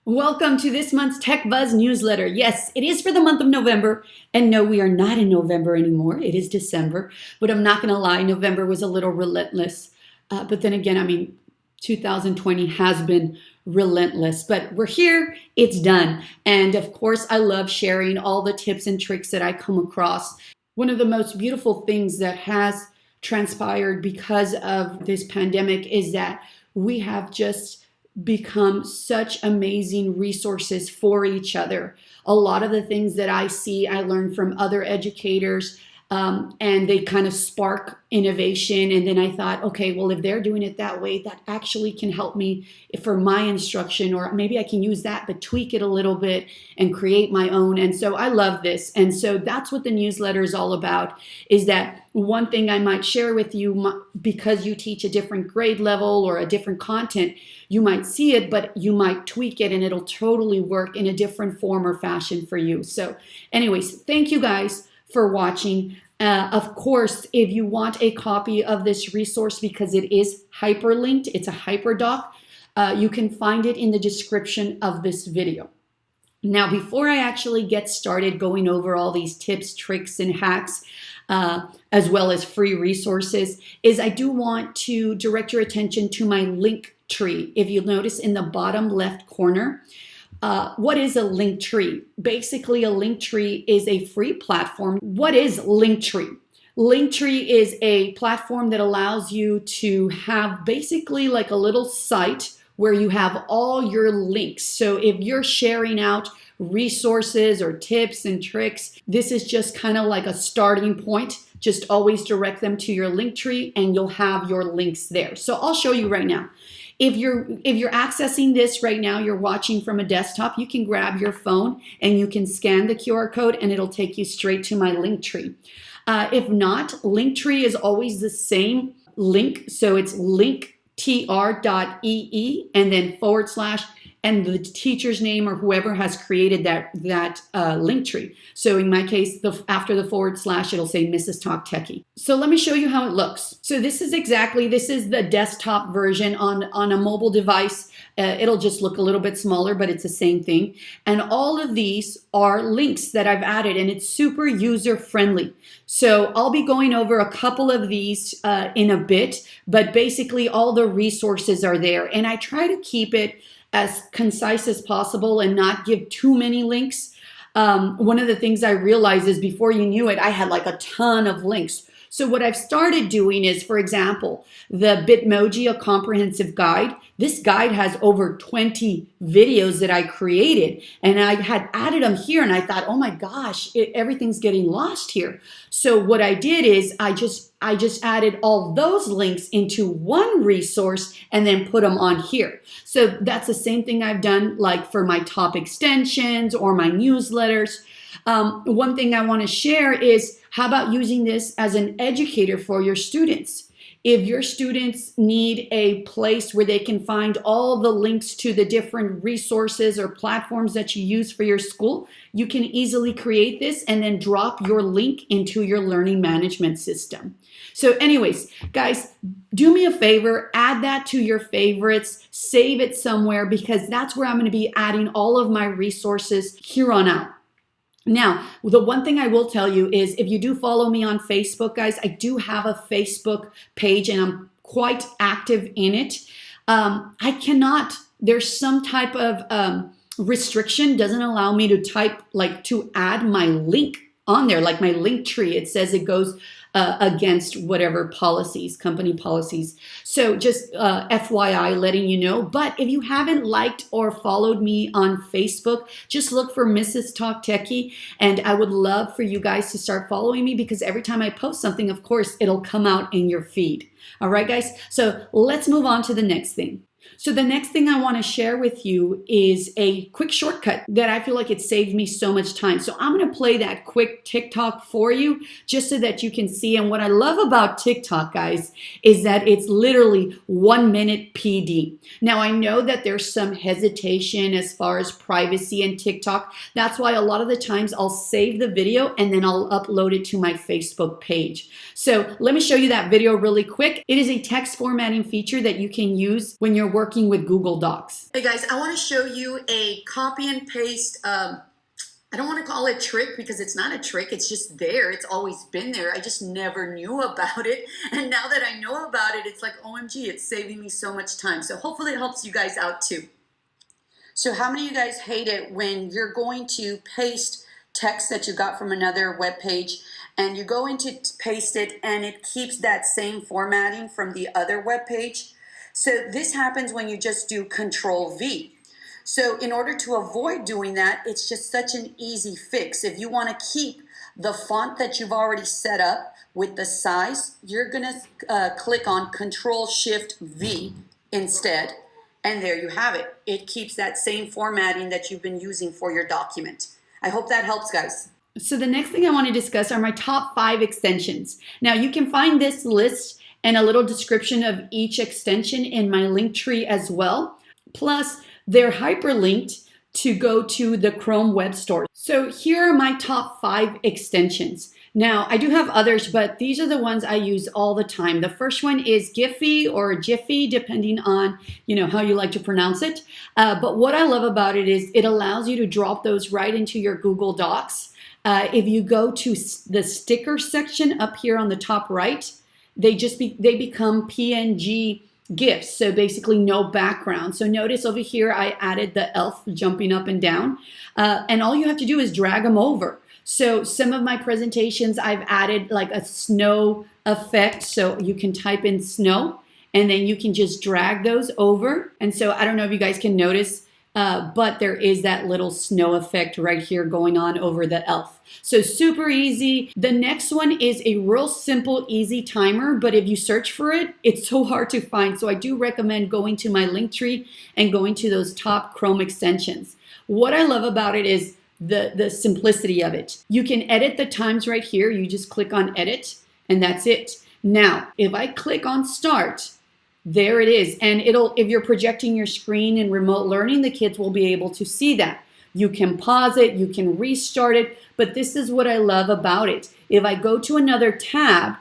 Welcome to this month's TechBuzz Newsletter. Yes, it is for the month of November. And no, we are not in November anymore. It is December. But I'm not going to lie, November was a little relentless. But then again, 2020 has been relentless. But we're here. It's done. And of course, I love sharing all the tips and tricks that I come across. One of the most beautiful things that has transpired because of this pandemic is that we have just become such amazing resources for each other. A lot of the things that I see, I learned from other educators, and they kind of spark innovation. And then I thought, okay, well, if they're doing it that way, that actually can help me for my instruction, or maybe I can use that, but tweak it a little bit and create my own. And so I love this. And so that's what the newsletter is all about, is that one thing I might share with you, because you teach a different grade level or a different content, you might see it, but you might tweak it and it'll totally work in a different form or fashion for you. So anyways, thank you guys for watching. Of course, if you want a copy of this resource, because it is hyperlinked, it's a hyperdoc, you can find it in the description of this video. Now, before I actually get started going over all these tips, tricks, and hacks, as well as free resources, I do want to direct your attention to my Linktree. If you'll notice in the bottom left corner, what is a Linktree? Basically, a Linktree is a free platform. What is Linktree? Linktree is a platform that allows you to have basically like a little site where you have all your links. So if you're sharing out resources or tips and tricks, this is just kind of like a starting point. Just always direct them to your Linktree and you'll have your links there. So I'll show you right now. If you're accessing this right now, you're watching from a desktop, you can grab your phone and you can scan the QR code and it'll take you straight to my Linktree. If not, Linktree is always the same link. So it's linktr.ee and then / and the teacher's name or whoever has created that Linktree. So in my case, after the / it'll say Mrs. Talk Techie. So let me show you how it looks. So this is the desktop version on a mobile device. It'll just look a little bit smaller, but it's the same thing. And all of these are links that I've added, and it's super user friendly. So I'll be going over a couple of these in a bit, but basically all the resources are there. And I try to keep it as concise as possible and not give too many links. One of the things I realized is before you knew it, I had like a ton of links. So what I've started doing is, for example, the Bitmoji, a comprehensive guide. This guide has over 20 videos that I created, and I had added them here, and I thought, oh my gosh, everything's getting lost here. So what I did is I just added all those links into one resource and then put them on here. So that's the same thing I've done like for my top extensions or my newsletters. One thing I want to share is, how about using this as an educator for your students? If your students need a place where they can find all the links to the different resources or platforms that you use for your school, you can easily create this and then drop your link into your learning management system. So anyways, guys, do me a favor, add that to your favorites, save it somewhere, because that's where I'm going to be adding all of my resources here on out. Now, the one thing I will tell you is, if you do follow me on Facebook, guys, I do have a Facebook page and I'm quite active in it. There's some type of restriction, doesn't allow me to add my link on there, like my Linktree. It says it goes against whatever policies, company policies. So just FYI, letting you know. But if you haven't liked or followed me on Facebook, just look for Mrs. Talk Techie, and I would love for you guys to start following me, because every time I post something, of course, it'll come out in your feed. All right, guys? So let's move on to the next thing. So the next thing I want to share with you is a quick shortcut that I feel like it saved me so much time. So I'm going to play that quick TikTok for you just so that you can see. And what I love about TikTok, guys, is that it's literally 1 minute PD. Now, I know that there's some hesitation as far as privacy in TikTok. That's why a lot of the times I'll save the video and then I'll upload it to my Facebook page. So let me show you that video really quick. It is a text formatting feature that you can use when you're working working with Google Docs. Hey guys, I want to show you a copy and paste, I don't want to call it trick because it's not a trick, it's just there, it's always been there, I just never knew about it, and now that I know about it, it's like OMG, it's saving me so much time. So hopefully it helps you guys out too. So how many of you guys hate it when you're going to paste text that you got from another web page and you go into paste it and it keeps that same formatting from the other web page? So this happens when you just do Control V. So in order to avoid doing that, it's just such an easy fix. If you want to keep the font that you've already set up with the size, you're going to click on Control Shift V instead. And there you have it. It keeps that same formatting that you've been using for your document. I hope that helps, guys. So the next thing I want to discuss are my top 5 extensions. Now you can find this list and a little description of each extension in my Linktree as well. Plus, they're hyperlinked to go to the Chrome web store. So here are my top 5 extensions. Now, I do have others, but these are the ones I use all the time. The first one is Giphy or Jiffy, depending on how you like to pronounce it. But what I love about it is it allows you to drop those right into your Google Docs. If you go to the sticker section up here on the top right, they become PNG GIFs, so basically no background. So notice over here I added the elf jumping up and down, and all you have to do is drag them over. So some of my presentations I've added like a snow effect, so you can type in snow and then you can just drag those over. And so I don't know if you guys can notice, but there is that little snow effect right here going on over the elf. So super easy. The next one is a real simple, easy timer, but if you search for it, it's so hard to find. So I do recommend going to my Linktree and going to those top Chrome extensions. What I love about it is the simplicity of it. You can edit the times right here. You just click on edit and that's it. Now, if I click on start, there it is. And if you're projecting your screen in remote learning, the kids will be able to see that. You can pause it, you can restart it, but this is what I love about it. If I go to another tab,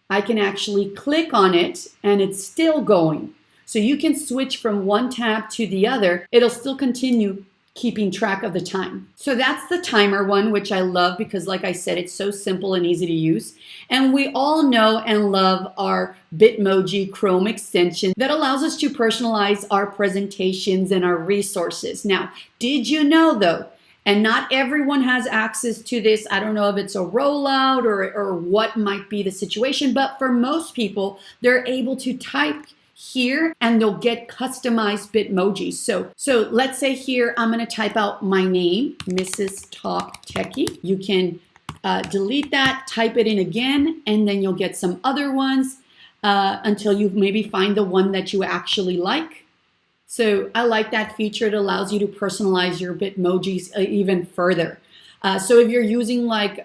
I can actually click on it and it's still going. So you can switch from one tab to the other. It'll still continue keeping track of the time. So that's the timer one, which I love because like I said, it's so simple and easy to use. And we all know and love our Bitmoji Chrome extension that allows us to personalize our presentations and our resources. Now, did you know though, and not everyone has access to this. I don't know if it's a rollout or what might be the situation, but for most people, they're able to type here and they'll get customized Bitmojis. So let's say here, I'm going to type out my name, Mrs. Talk Techie. You can delete that, type it in again, and then you'll get some other ones until you maybe find the one that you actually like. So I like that feature. It allows you to personalize your Bitmojis even further. So if you're using like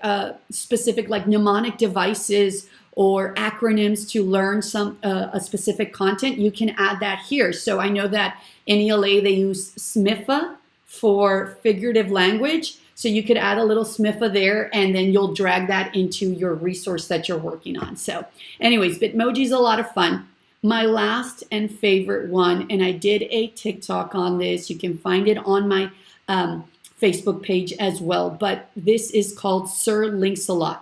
specific like mnemonic devices or acronyms to learn a specific content, you can add that here. So I know that in ELA they use SMIFA for figurative language. So you could add a little SMIFA there and then you'll drag that into your resource that you're working on. So anyways, Bitmoji is a lot of fun. My last and favorite one, and I did a TikTok on this. You can find it on my Facebook page as well, but this is called 𝙎𝙐𝘽𝙎𝘾𝙍𝙎.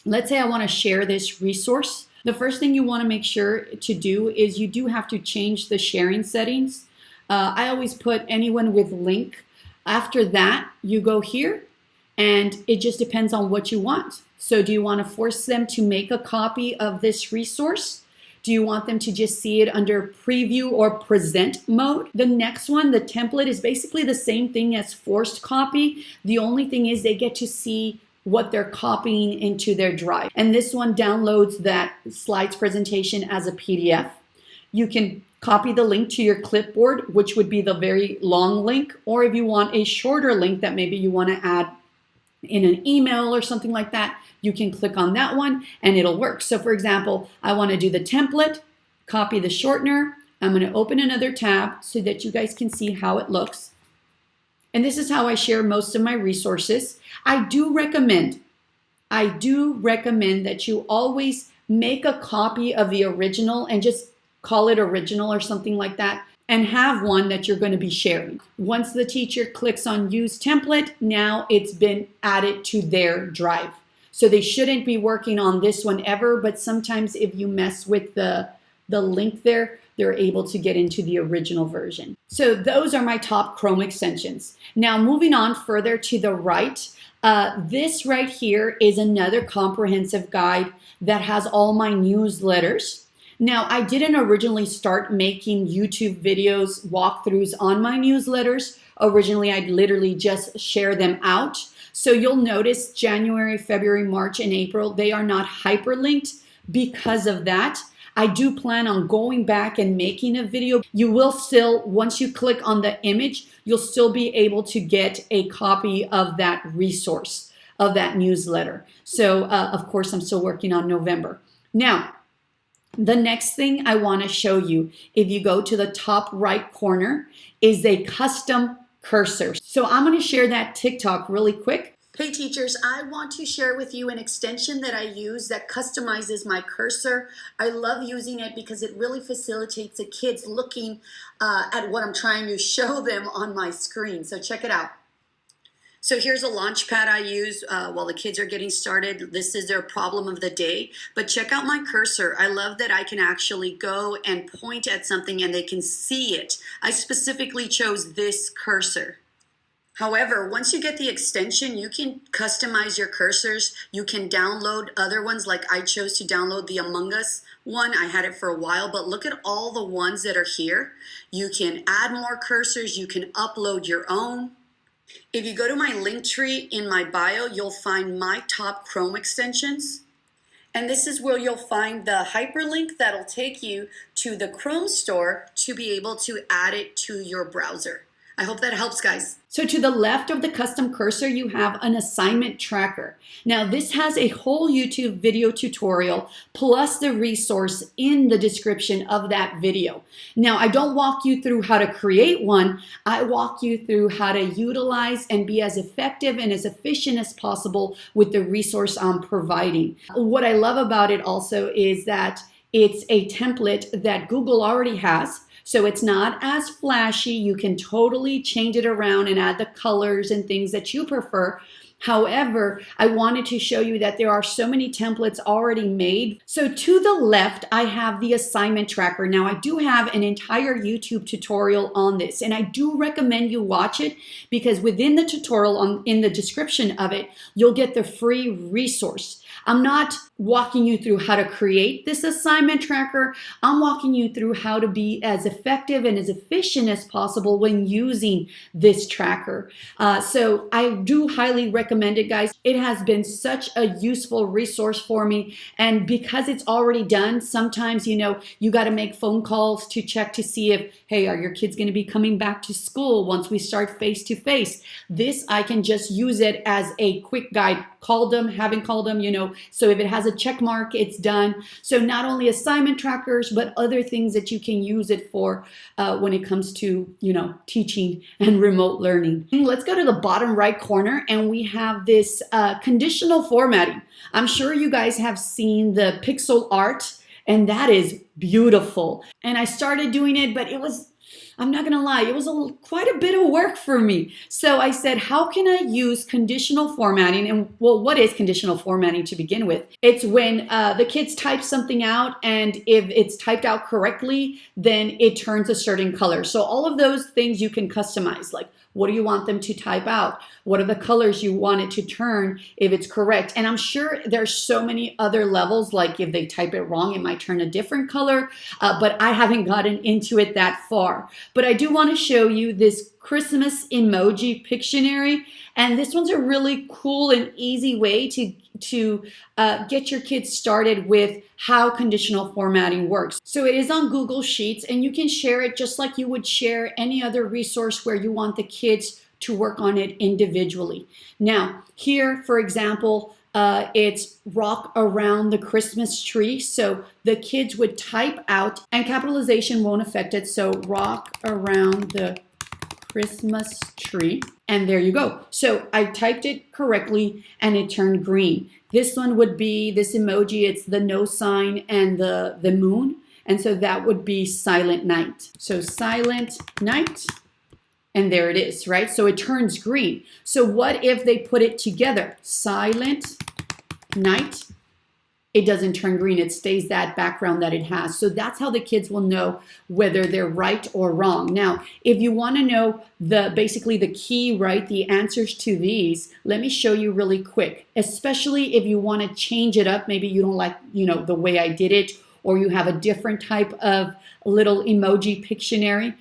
Let's say I want to share this resource. The first thing you want to make sure to do is you do have to change the sharing settings. I always put anyone with link. After that, you go here and it just depends on what you want. So do you want to force them to make a copy of this resource? Do you want them to just see it under preview or present mode? The next one, the template, is basically the same thing as forced copy. The only thing is they get to see what they're copying into their drive. And this one downloads that slides presentation as a PDF. You can copy the link to your clipboard, which would be the very long link, or if you want a shorter link that maybe you want to add in an email or something like that, you can click on that one and it'll work. So for example, I want to do the template, copy the shortener. I'm going to open another tab so that you guys can see how it looks. And this is how I share most of my resources. I do recommend that you always make a copy of the original and just call it original or something like that. and have one that you're going to be sharing. Once the teacher clicks on use template, now it's been added to their drive. So they shouldn't be working on this one ever, but sometimes if you mess with the link there, they're able to get into the original version. So those are my top Chrome extensions. Now moving on further to the right, this right here is another comprehensive guide that has all my newsletters. Now, I didn't originally start making YouTube videos, walkthroughs on my newsletters. Originally, I'd literally just share them out. So you'll notice January, February, March, and April, they are not hyperlinked because of that. I do plan on going back and making a video. You will still, once you click on the image, you'll still be able to get a copy of that resource, of that newsletter. So, of course, I'm still working on November. Now, the next thing I want to show you, if you go to the top right corner, is a custom cursor. So I'm going to share that TikTok really quick. Hey teachers, I want to share with you an extension that I use that customizes my cursor. I love using it because it really facilitates the kids looking at what I'm trying to show them on my screen. So check it out. So here's a launch pad I use while the kids are getting started. This is their problem of the day. But check out my cursor. I love that I can actually go and point at something and they can see it. I specifically chose this cursor. However, once you get the extension, you can customize your cursors. You can download other ones, like I chose to download the Among Us one. I had it for a while, but look at all the ones that are here. You can add more cursors. You can upload your own. If you go to my Linktree in my bio, you'll find my top Chrome extensions. And this is where you'll find the hyperlink that'll take you to the Chrome store to be able to add it to your browser. I hope that helps, guys. So to the left of the custom cursor, you have an assignment tracker. Now this has a whole YouTube video tutorial plus the resource in the description of that video. Now I don't walk you through how to create one. I walk you through how to utilize and be as effective and as efficient as possible with the resource I'm providing. What I love about it also is that it's a template that Google already has. So it's not as flashy. You can totally change it around and add the colors and things that you prefer. However, I wanted to show you that there are so many templates already made. So to the left, I have the assignment tracker. Now I do have an entire YouTube tutorial on this, and I do recommend you watch it because within the tutorial, in the description of it, you'll get the free resource. I'm not walking you through how to create this assignment tracker. I'm walking you through how to be as effective and as efficient as possible when using this tracker. So I do highly recommend it, guys. It has been such a useful resource for me. And because it's already done, sometimes, you know, you got to make phone calls to check to see if, hey, are your kids going to be coming back to school once we start face-to-face? This, I can just use it as a quick guide. Called them, haven't called them, you know. So if it has a check mark, it's done. So not only assignment trackers, but other things that you can use it for when it comes to, you know, teaching and remote learning. Let's go to the bottom right corner and we have this conditional formatting. I'm sure you guys have seen the pixel art and that is beautiful. And I started doing it, but it was, I'm not gonna lie, it was quite a bit of work for me. So I said, how can I use conditional formatting? And well, what is conditional formatting to begin with? It's when the kids type something out, and if it's typed out correctly, then it turns a certain color. So all of those things you can customize, like what do you want them to type out? What are the colors you want it to turn if it's correct? And I'm sure there's so many other levels, like if they type it wrong, it might turn a different color, but I haven't gotten into it that far. But I do want to show you this Christmas emoji Pictionary, and this one's a really cool and easy way to get your kids started with how conditional formatting works. So it is on Google Sheets, and you can share it just like you would share any other resource where you want the kids to work on it individually. Now, here, for example, it's rock around the Christmas tree. So the kids would type out, and capitalization won't affect it. So rock around the Christmas tree. And there you go. So I typed it correctly and it turned green. This one would be this emoji. It's the no sign and the moon. And so that would be silent night. So silent night, and there it is, right? So it turns green. So what if they put it together? Silent night, it doesn't turn green. It stays that background that it has. So that's how the kids will know whether they're right or wrong. Now, if you want to know basically the key, right, the answers to these, let me show you really quick, especially if you want to change it up. Maybe you don't like, the way I did it, or you have a different type of little emoji Pictionary.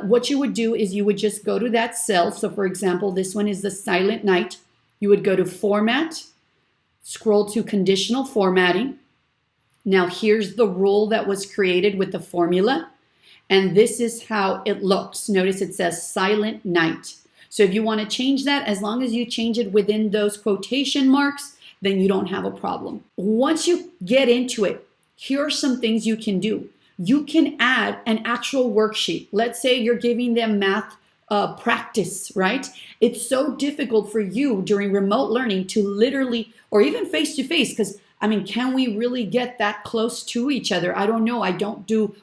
What you would do is you would just go to that cell. So for example, this one is the silent night. You would go to Format, scroll to Conditional Formatting. Now here's the rule that was created with the formula. And this is how it looks. Notice it says silent night. So if you want to change that, as long as you change it within those quotation marks, then you don't have a problem. Once you get into it, here are some things you can do. You can add an actual worksheet. Let's say you're giving them math practice, right? It's so difficult for you during remote learning to literally, or even face-to-face, because can we really get that close to each other? I don't know.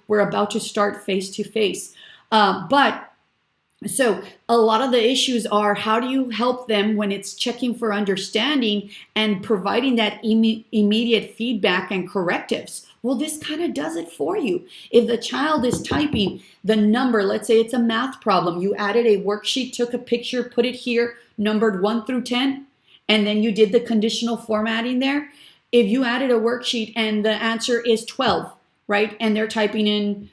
We're about to start face-to-face. So a lot of the issues are, how do you help them when it's checking for understanding and providing that immediate feedback and correctives? Well, this kind of does it for you. If the child is typing the number, let's say it's a math problem, you added a worksheet, took a picture, put it here, numbered 1 through 10, and then you did the conditional formatting there. If you added a worksheet and the answer is 12, right, and they're typing in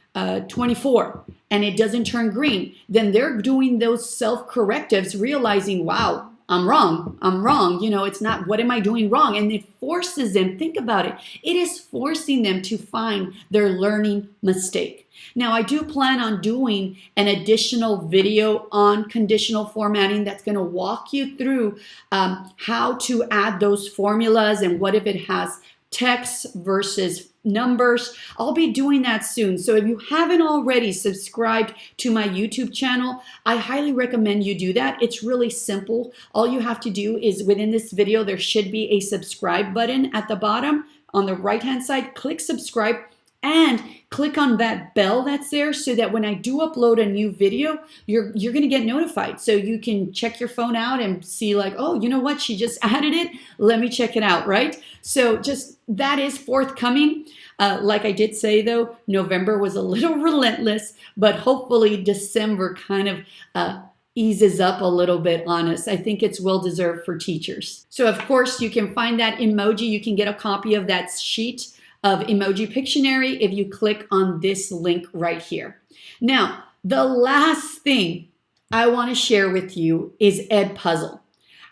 24, and it doesn't turn green, then they're doing those self-correctives, realizing, wow, I'm wrong. It's not, what am I doing wrong? And it forces them, think about it. It is forcing them to find their learning mistake. Now, I do plan on doing an additional video on conditional formatting that's going to walk you through how to add those formulas and what if it has text versus numbers. I'll be doing that soon. So if you haven't already subscribed to my YouTube channel, I highly recommend you do that. It's really simple. All you have to do is, within this video, there should be a subscribe button at the bottom on the right-hand side. Click subscribe and click on that bell that's there, so that when I do upload a new video, you're going to get notified. So you can check your phone out and see, like, oh, you know what? She just added it. Let me check it out, right? So just that is forthcoming. Like I did say, though, November was a little relentless, but hopefully December kind of eases up a little bit on us. I think it's well-deserved for teachers. So, of course, you can find that emoji. You can get a copy of that sheet of Emoji Pictionary if you click on this link right here. Now, the last thing I want to share with you is EdPuzzle.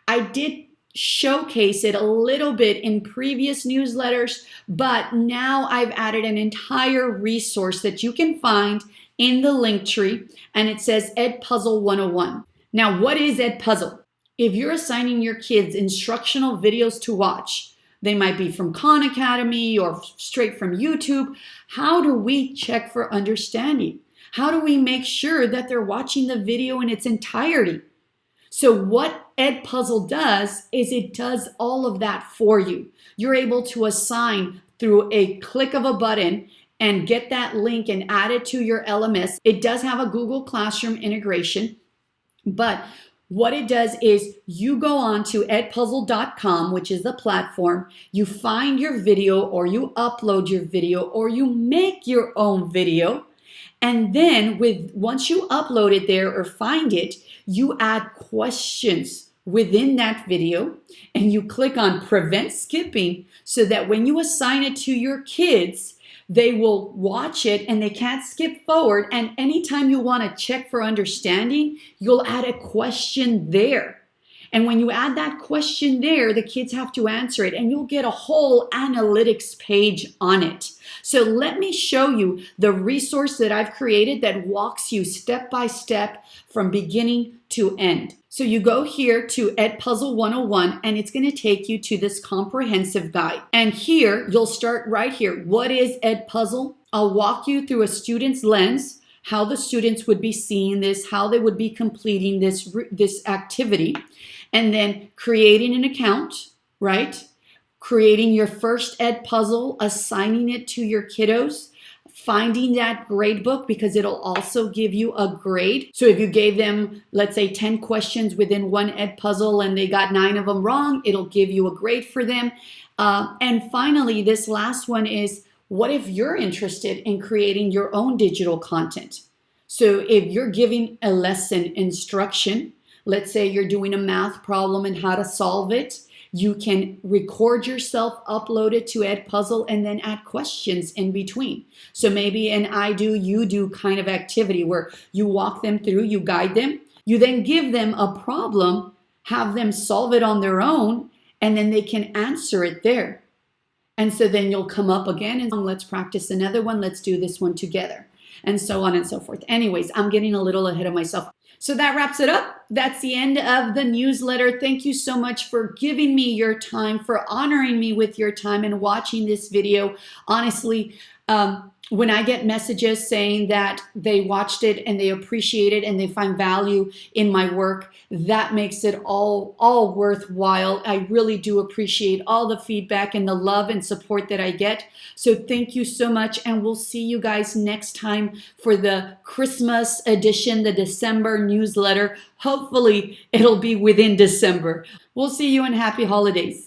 I did showcase it a little bit in previous newsletters, but now I've added an entire resource that you can find in the Linktree, and it says EdPuzzle 101. Now, what is EdPuzzle? If you're assigning your kids instructional videos to watch, they might be from Khan Academy or straight from YouTube. How do we check for understanding? How do we make sure that they're watching the video in its entirety? So what EdPuzzle does is it does all of that for you. You're able to assign through a click of a button and get that link and add it to your LMS. It does have a Google Classroom integration, but what it does is you go on to edpuzzle.com, which is the platform, you find your video, or you upload your video, or you make your own video. And then once you upload it there or find it, you add questions within that video, and you click on prevent skipping, so that when you assign it to your kids, they will watch it and they can't skip forward. And anytime you want to check for understanding, you'll add a question there. And when you add that question there, the kids have to answer it, and you'll get a whole analytics page on it. So let me show you the resource that I've created that walks you step by step from beginning to end. So you go here to EdPuzzle 101, and it's going to take you to this comprehensive guide. And here, you'll start right here. What is EdPuzzle? I'll walk you through a student's lens, how the students would be seeing this, how they would be completing this activity, and then creating an account, right? Creating your first EdPuzzle, assigning it to your kiddos, finding that grade book because it'll also give you a grade. So if you gave them, let's say 10 questions within one EdPuzzle and they got 9 of them wrong, it'll give you a grade for them. And finally, this last one is, what if you're interested in creating your own digital content? So if you're giving a lesson instruction, let's say you're doing a math problem and how to solve it, you can record yourself, upload it to EdPuzzle, and then add questions in between. So maybe an I do, you do kind of activity where you walk them through, you guide them, you then give them a problem, have them solve it on their own, and then they can answer it there. And so then you'll come up again and let's practice another one, let's do this one together, and so on and so forth. Anyways, I'm getting a little ahead of myself. So that wraps it up. That's the end of the newsletter. Thank you so much for giving me your time, for honoring me with your time and watching this video. Honestly, when I get messages saying that they watched it and they appreciate it and they find value in my work, that makes it all worthwhile. I really do appreciate all the feedback and the love and support that I get. So thank you so much, and we'll see you guys next time for the Christmas edition, the December newsletter. Hopefully it'll be within December. We'll see you, and happy holidays.